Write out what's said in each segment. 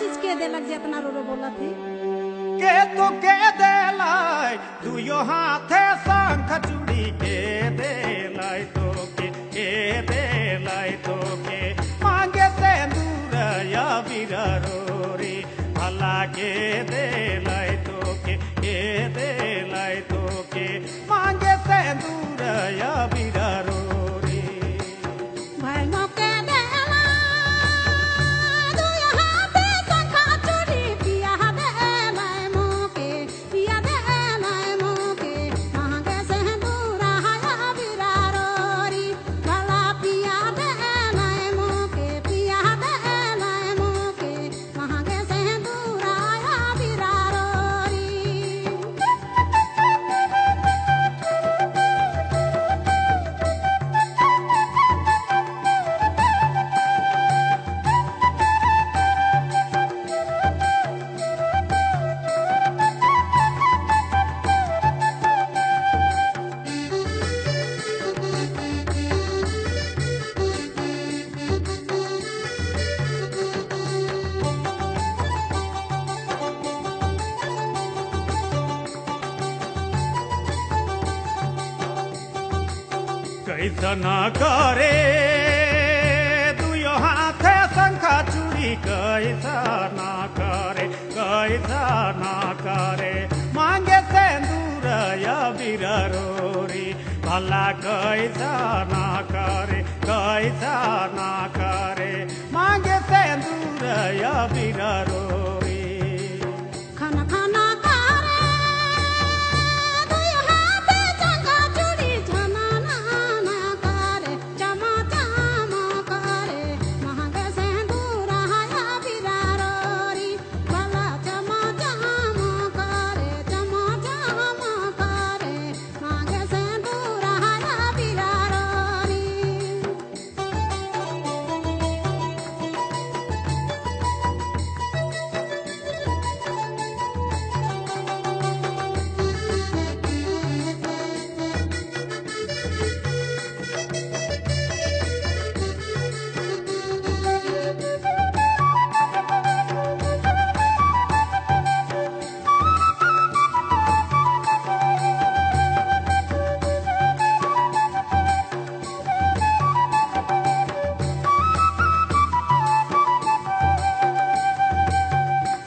चीज के दे लग जितना रो बोला थी के तो के दे लाई दुयो हाथे शंख चूड़ी के दे लाई तो के दे लाई तो के मांगे सिंदूर या बीरा रोरी भला के दे लाई तो के दे लाई तो के मांगे सिंदूर या बीरा रोरी भाई मौके दे ला दो यहाँ पे शंखा चूड़ी पिया दे लाए मौके पिया दे लाए मौके मांगे सिंदूर या बीरा रोरी भला पिया दे लाए मौके पिया दे लाए मौके मांगे सिंदूर या बीरा रोरी कैसा करे दुयो हाथे शंखा चूड़ी कैसा करे मांगे सिंदूर या बीरा रोरी भला कैसा करे मांगे सिंदूर या बीरा रोरी खाना खाना करे दो यहाँ पे शंखा चूड़ी जना ना करे चमा चमा करे मांगे सिंदूर या बीरा रोरी भला चमा चमा करे मांगे सिंदूर या बीरा रोरी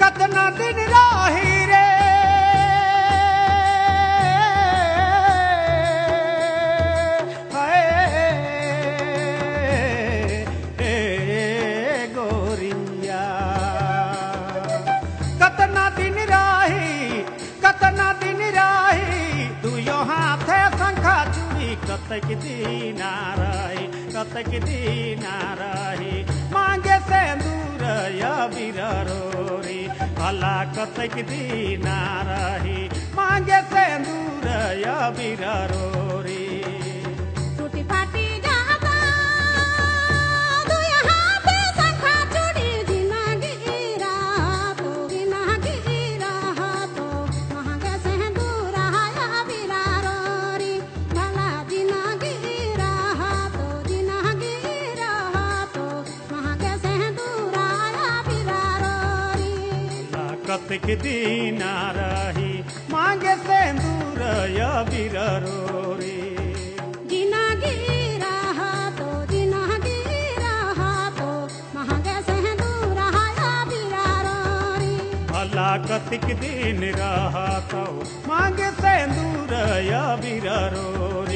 कतना दिन राही रे गोरिया कतना दिन राही दुयो हाथे शंखा चूड़ी कतक दिन रही मांगे सिंदूर या बीरा रोरी भला कतक दिन रही मांगे सिंदूर या बीरा रोरी टूटी फाटी जाता दो यहाँ पे शंखा चूड़ी जिंदगी रहा तो मांगे सिंदूर या बीरा रोरी भला जिंदगी रहा तो मांगे सिंदूर या बीरा रोरी कतक दिन रही मांगे सिंदूर या बीरा रोरी जिंदगी रहा तो मांगे सिंदूर या बीरा रोरी भला कतक दिन रहा तो मांगे सिंदूर या बीरा रोरी